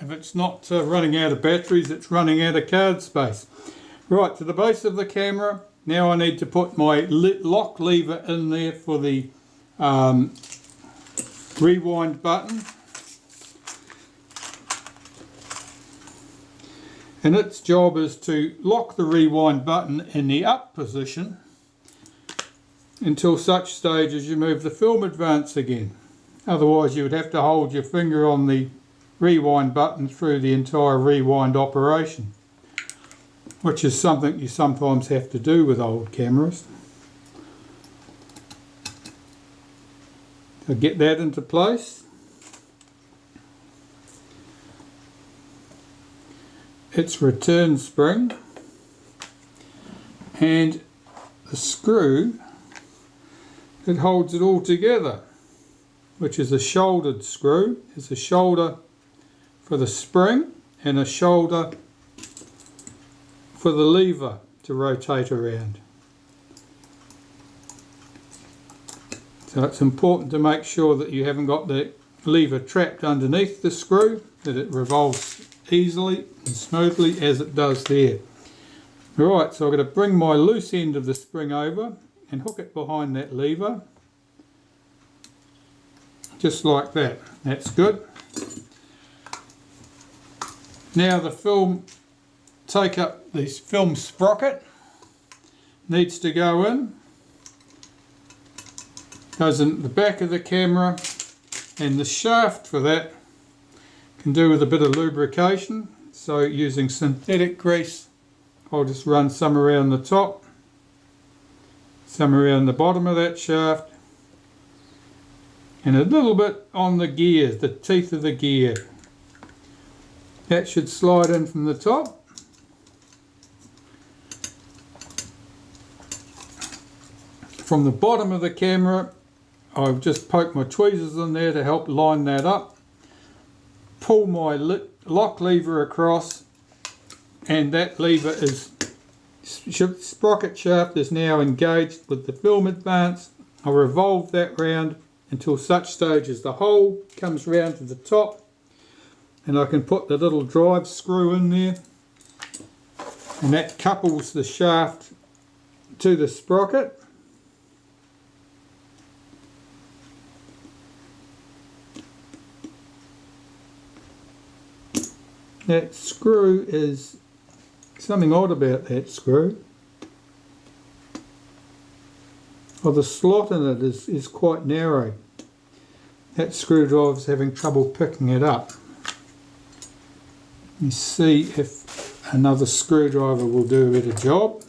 if it's not running out of batteries, it's running out of card space. Right, to the base of the camera. Now I need to put my lock lever in there for the rewind button. And its job is to lock the rewind button in the up position until such stage as you move the film advance again. Otherwise you would have to hold your finger on the rewind button through the entire rewind operation, which is something you sometimes have to do with old cameras. So get that into place. Its return spring and the screw that holds it all together, which is a shouldered screw. There's a shoulder for the spring and a shoulder for the lever to rotate around. So it's important to make sure that you haven't got the lever trapped underneath the screw, that it revolves easily and smoothly as it does there. Right, so I'm going to bring my loose end of the spring over and hook it behind that lever, just like that. That's good. Now the film film sprocket needs to go in. Goes in the back of the camera, and the shaft for that can do with a bit of lubrication. So using synthetic grease, I'll just run some around the top, some around the bottom of that shaft, and a little bit on the gears, the teeth of the gear. That should slide in from the top. From the bottom of the camera, I've just poked my tweezers in there to help line that up. Pull my lock lever across, and that lever is, sprocket shaft is now engaged with the film advance. I'll revolve that round until such stage as the hole comes round to the top, and I can put the little drive screw in there, and that couples the shaft to the sprocket. That screw is something odd about that screw. Well, the slot in it is quite narrow. That screwdriver's having trouble picking it up. You see if another screwdriver will do a better job.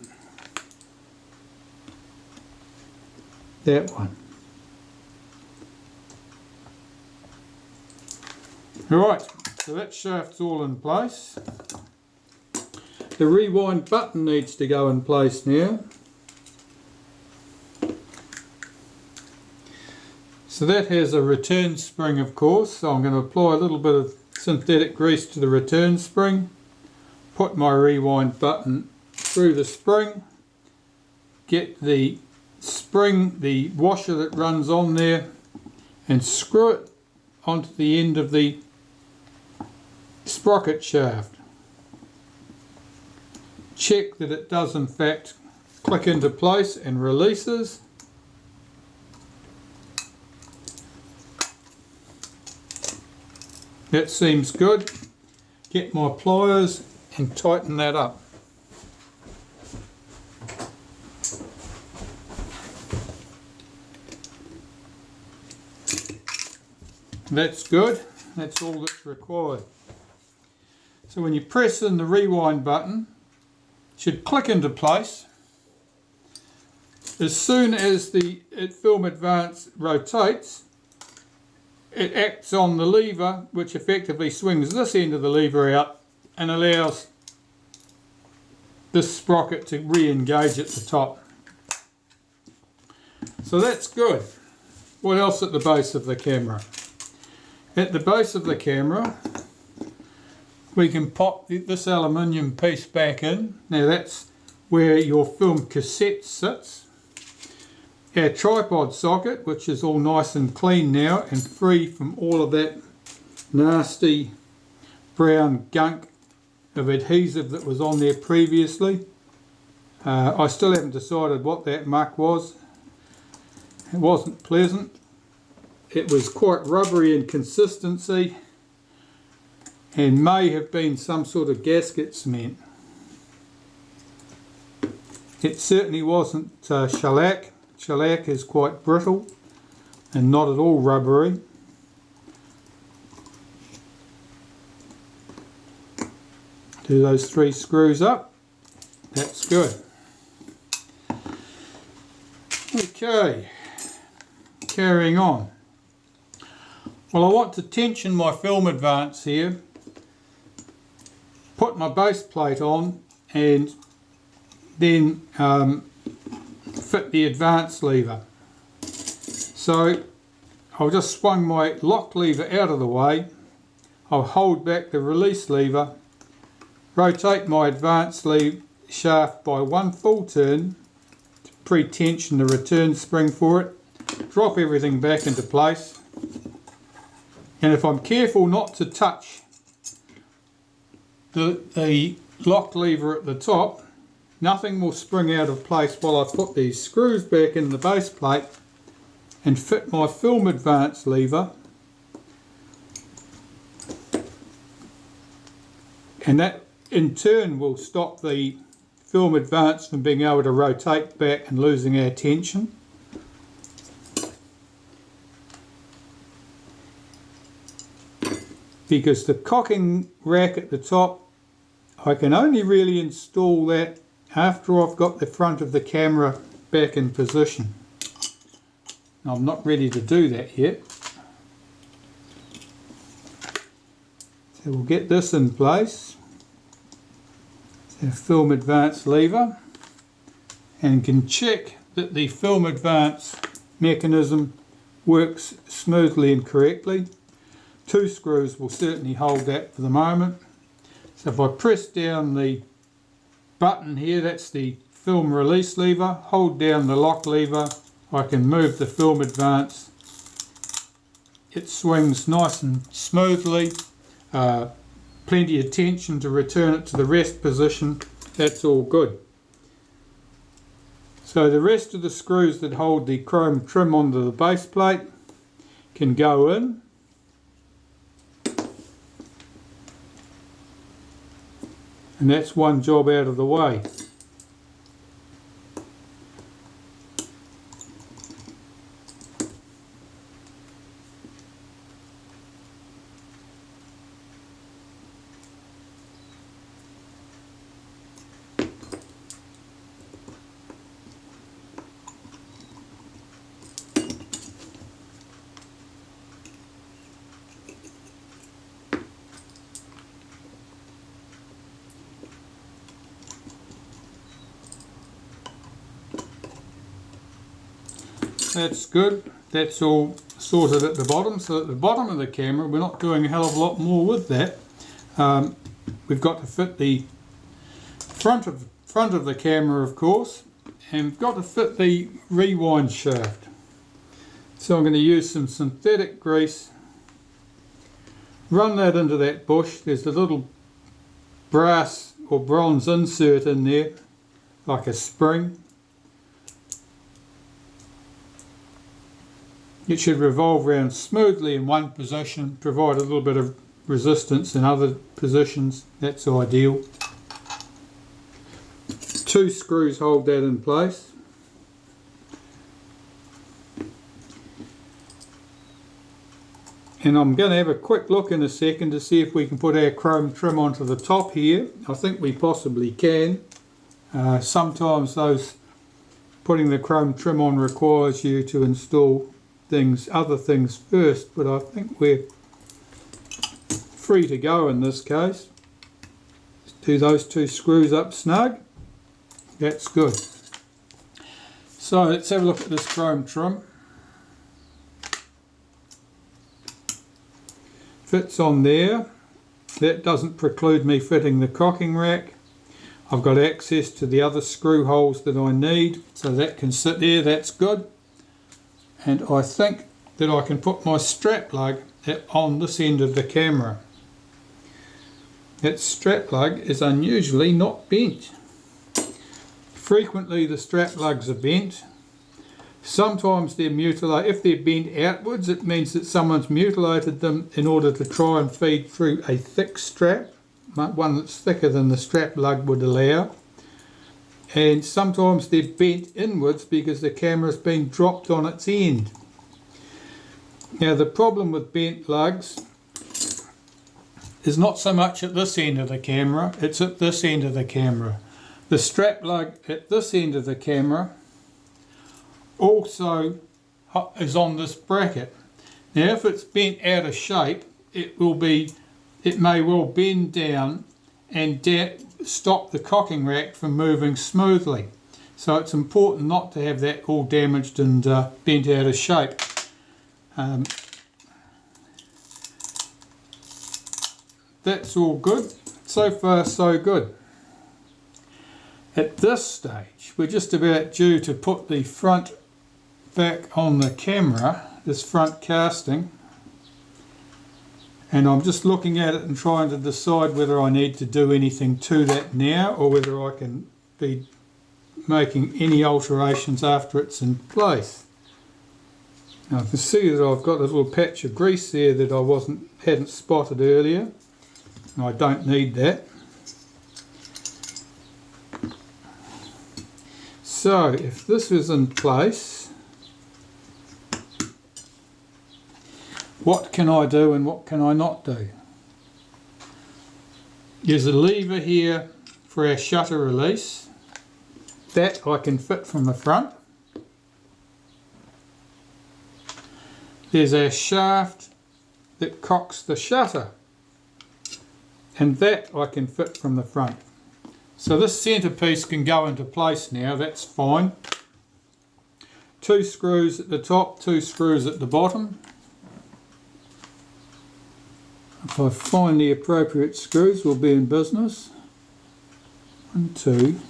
That one. Right. So that shaft's all in place. The rewind button needs to go in place now. So that has a return spring, of course, so I'm going to apply a little bit of synthetic grease to the return spring, put my rewind button through the spring, get the spring, the washer that runs on there, and screw it onto the end of the sprocket shaft. Check that it does in fact click into place and releases. That seems good. Get my pliers and tighten that up. That's good. That's all that's required. So when you press in the rewind button, it should click into place. As soon as the film advance rotates, it acts on the lever, which effectively swings this end of the lever out and allows this sprocket to re-engage at the top. So that's good. What else at the base of the camera? At the base of the camera, we can pop this aluminium piece back in. Now that's where your film cassette sits. Our tripod socket, which is all nice and clean now and free from all of that nasty brown gunk of adhesive that was on there previously. I still haven't decided what that muck was. It wasn't pleasant. It was quite rubbery in consistency and may have been some sort of gasket cement. It certainly wasn't shellac. Shellac is quite brittle and not at all rubbery. Do those 3 screws up. That's good. Okay, carrying on. Well, I want to tension my film advance here, put my base plate on and then fit the advance lever. So I've just swung my lock lever out of the way. I'll hold back the release lever, rotate my advance lever shaft by 1 full turn to pre-tension the return spring for it, drop everything back into place, and if I'm careful not to touch the lock lever at the top, nothing will spring out of place while I put these screws back in the base plate and fit my film advance lever, and that in turn will stop the film advance from being able to rotate back and losing our tension. Because the cocking rack at the top, I can only really install that after I've got the front of the camera back in position. I'm not ready to do that yet. So we'll get this in place. The film advance lever, and can check that the film advance mechanism works smoothly and correctly. 2 screws will certainly hold that for the moment. So if I press down the button here, that's the film release lever, hold down the lock lever, I can move the film advance. It swings nice and smoothly. Plenty of tension to return it to the rest position. That's all good. So the rest of the screws that hold the chrome trim onto the base plate can go in. And that's one job out of the way. That's good. That's all sorted at the bottom. So at the bottom of the camera, we're not doing a hell of a lot more with that. We've got to fit the front of the camera, of course, and we've got to fit the rewind shaft. So I'm going to use some synthetic grease, run that into that bush. There's a little brass or bronze insert in there, like a spring. It should revolve around smoothly in one position, provide a little bit of resistance in other positions. That's ideal. 2 screws hold that in place. And I'm going to have a quick look in a second to see if we can put our chrome trim onto the top here. I think we possibly can. Sometimes putting the chrome trim on requires you to install other things first, but I think we're free to go in this case. Just do those 2 screws up snug. That's good. So let's have a look at this chrome trim. Fits on there. That doesn't preclude me fitting the cocking rack. I've got access to the other screw holes that I need, so that can sit there. That's good. And I think that I can put my strap lug on this end of the camera. that strap lug is unusually not bent. Frequently the strap lugs are bent. Sometimes they're mutilated. If they're bent outwards, it means that someone's mutilated them in order to try and feed through a thick strap, one that's thicker than the strap lug would allow. And sometimes they're bent inwards because the camera's been dropped on its end. Now the problem with bent lugs is not so much at this end of the camera, it's at this end of the camera. The strap lug at this end of the camera also is on this bracket. Now if it's bent out of shape, it may well bend down and stop the cocking rack from moving smoothly. So it's important not to have that all damaged and bent out of shape. That's all good. So far so good. At this stage we're just about due to put the front back on the camera, this front casting, and I'm just looking at it and trying to decide whether I need to do anything to that now or whether I can be making any alterations after it's in place. Now I can see that I've got a little patch of grease there that I hadn't spotted earlier. I don't need that. So if this is in place, what can I do and what can I not do? There's a lever here for our shutter release. That I can fit from the front. There's our shaft that cocks the shutter, and that I can fit from the front. So this centerpiece can go into place now, that's fine. 2 screws at the top, 2 screws at the bottom. If I find the appropriate screws, we'll be in business. 1, 2.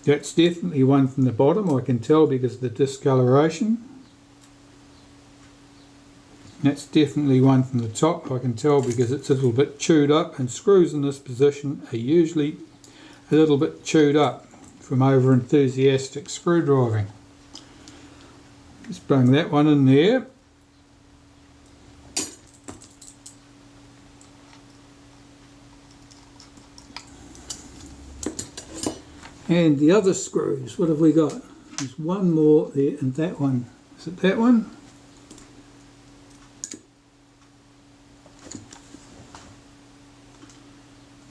That's definitely one from the bottom, I can tell because of the discoloration. That's definitely one from the top, I can tell because it's a little bit chewed up, and screws in this position are usually a little bit chewed up from over enthusiastic screw driving. Just bring that one in there. And the other screws, what have we got? There's one more there, and that one. Is it that one?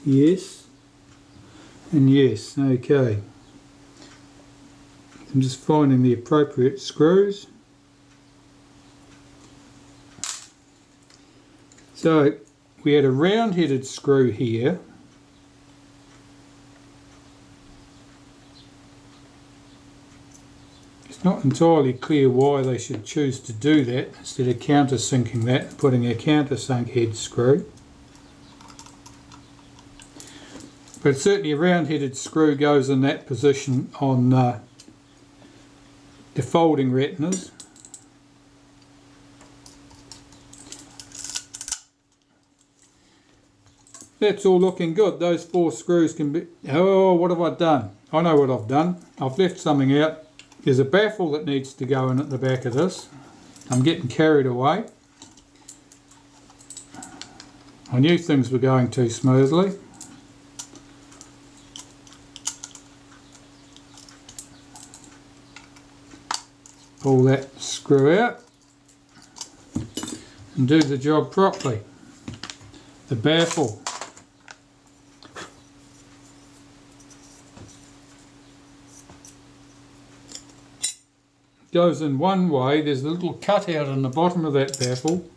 Yes. And yes, okay. I'm just finding the appropriate screws. So we had a round-headed screw here. It's not entirely clear why they should choose to do that instead of countersinking that and putting a countersunk head screw. But certainly a round-headed screw goes in that position on the folding retinas. That's all looking good. Those 4 screws can be... Oh, what have I done? I know what I've done. I've left something out. There's a baffle that needs to go in at the back of this. I'm getting carried away. I knew things were going too smoothly. Pull that screw out and do the job properly. The baffle. Goes in one way. There's a little cutout on the bottom of that baffle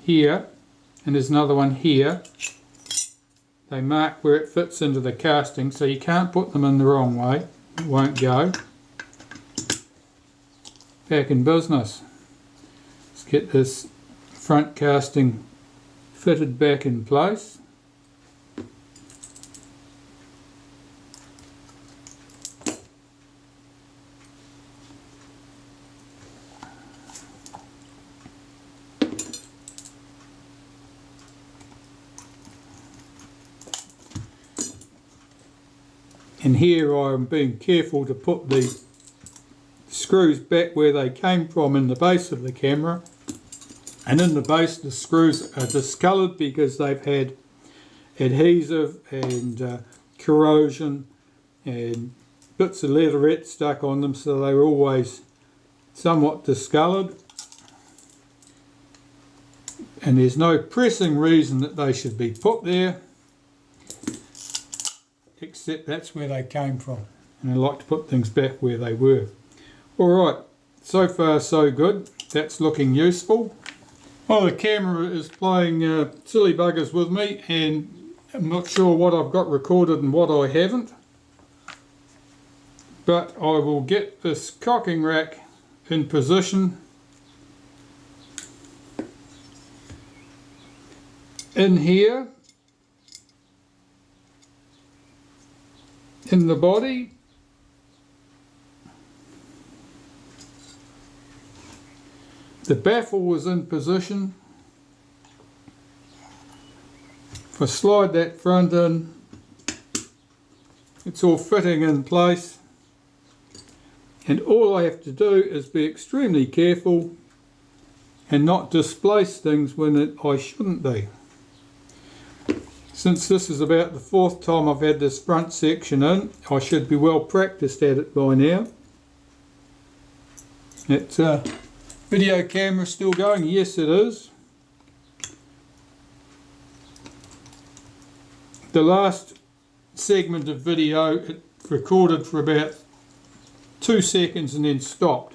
here, and there's another one here. They mark where it fits into the casting, so you can't put them in the wrong way. It won't go. Back in business. Let's get this front casting fitted back in place. And here I'm being careful to put the screws back where they came from in the base of the camera. And in the base the screws are discoloured because they've had adhesive and corrosion and bits of leatherette stuck on them, so they're always somewhat discoloured. And there's no pressing reason that they should be put there, except that's where they came from, and I like to put things back where they were. Alright, so far so good. That's looking useful. Well, the camera is playing silly buggers with me, and I'm not sure what I've got recorded and what I haven't. But I will get this cocking rack in position in here, in the body. The baffle was in position. If I slide that front in, it's all fitting in place. And all I have to do is be extremely careful and not displace things when I shouldn't be. Since this is about the 4th time I've had this front section in, I should be well practiced at it by now. It's video camera still going? Yes, it is. The last segment of video, it recorded for about 2 seconds and then stopped.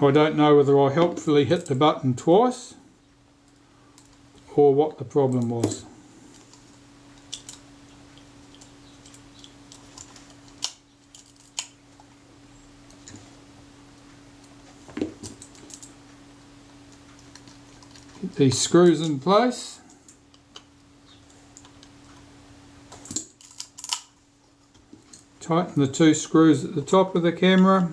I don't know whether I helpfully hit the button twice or what the problem was. Get these screws in place. Tighten the 2 screws at the top of the camera.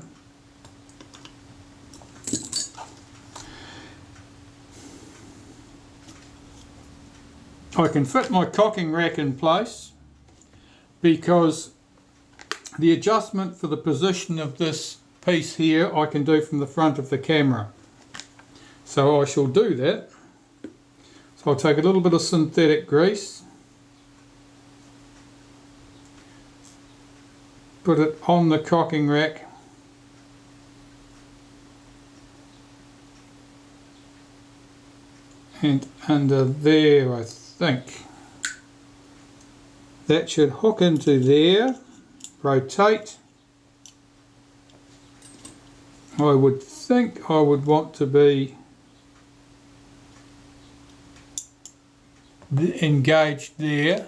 I can fit my cocking rack in place because the adjustment for the position of this piece here I can do from the front of the camera. So I shall do that. So I'll take a little bit of synthetic grease, put it on the cocking rack, and under there, I think. That should hook into there. Rotate. I would think I would want to be engaged there.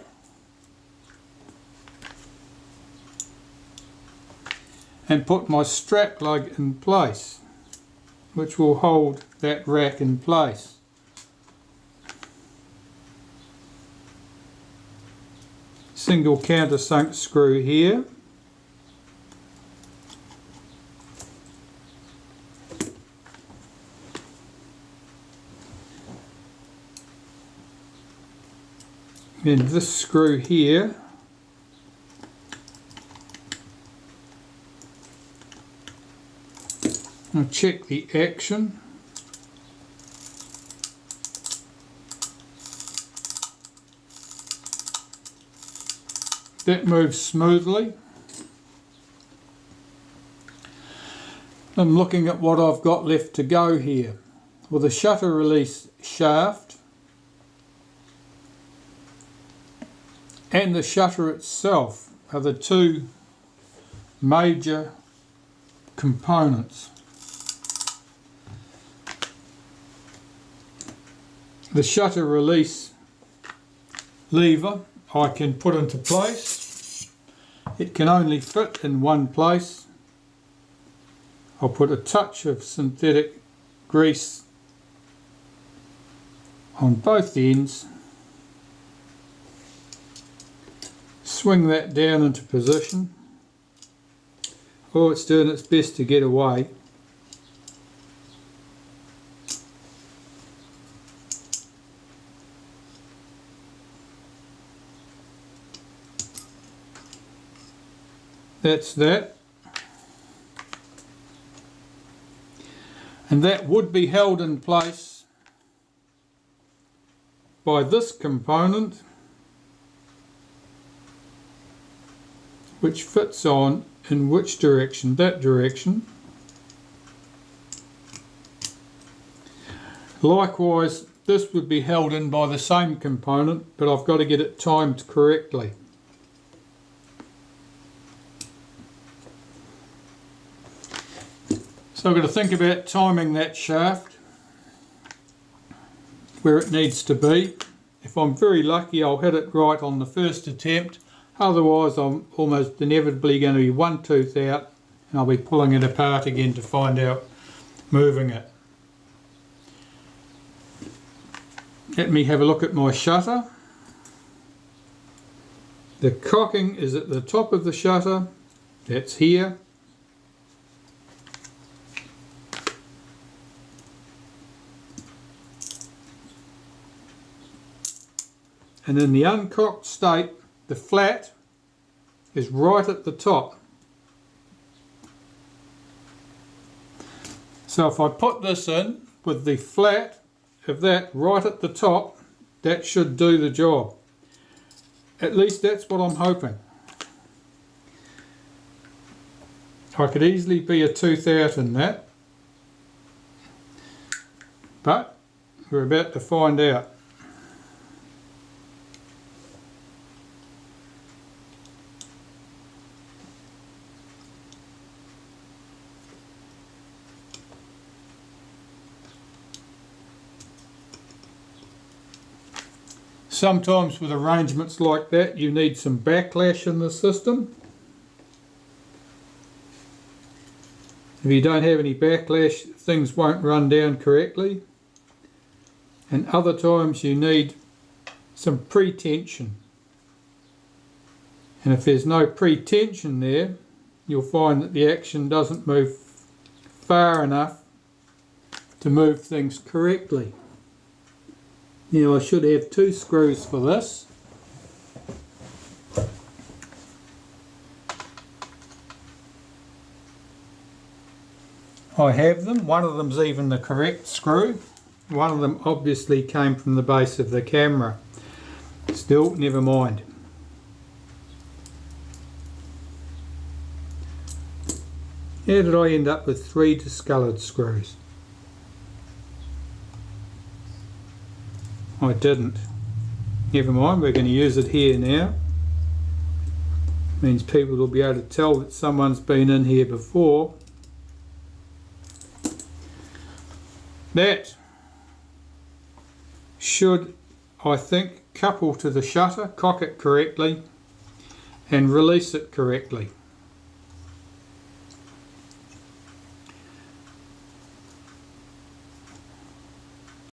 And put my strap lug in place, which will hold that rack in place. Single countersunk screw here. And this screw here. I'll check the action. That moves smoothly. I'm looking at what I've got left to go here. Well, the shutter release shaft and the shutter itself are the 2 major components. The shutter release lever I can put into place. It can only fit in one place. I'll put a touch of synthetic grease on both ends. Swing that down into position. Oh, it's doing its best to get away. That's that. And that would be held in place by this component, which fits on in which direction? That direction. Likewise, this would be held in by the same component, but I've got to get it timed correctly. So I've got to think about timing that shaft where it needs to be. If I'm very lucky, I'll hit it right on the first attempt. Otherwise, I'm almost inevitably going to be one tooth out and I'll be pulling it apart again to find out moving it. Let me have a look at my shutter. The cocking is at the top of the shutter. That's here. And in the uncocked state, the flat is right at the top. So if I put this in with the flat of that right at the top, that should do the job. At least that's what I'm hoping. I could easily be a tooth out in that, but we're about to find out. Sometimes with arrangements like that you need some backlash in the system. If you don't have any backlash, things won't run down correctly. And other times you need some pre-tension. And if there's no pre-tension there, you'll find that the action doesn't move far enough to move things correctly. Now I should have 2 screws for this. I have them. One of them's even the correct screw. One of them obviously came from the base of the camera. Still, never mind. How did I end up with 3 discoloured screws? I didn't. Never mind, we're going to use it here now. Means people will be able to tell that someone's been in here before. That should, I think, couple to the shutter, cock it correctly and release it correctly.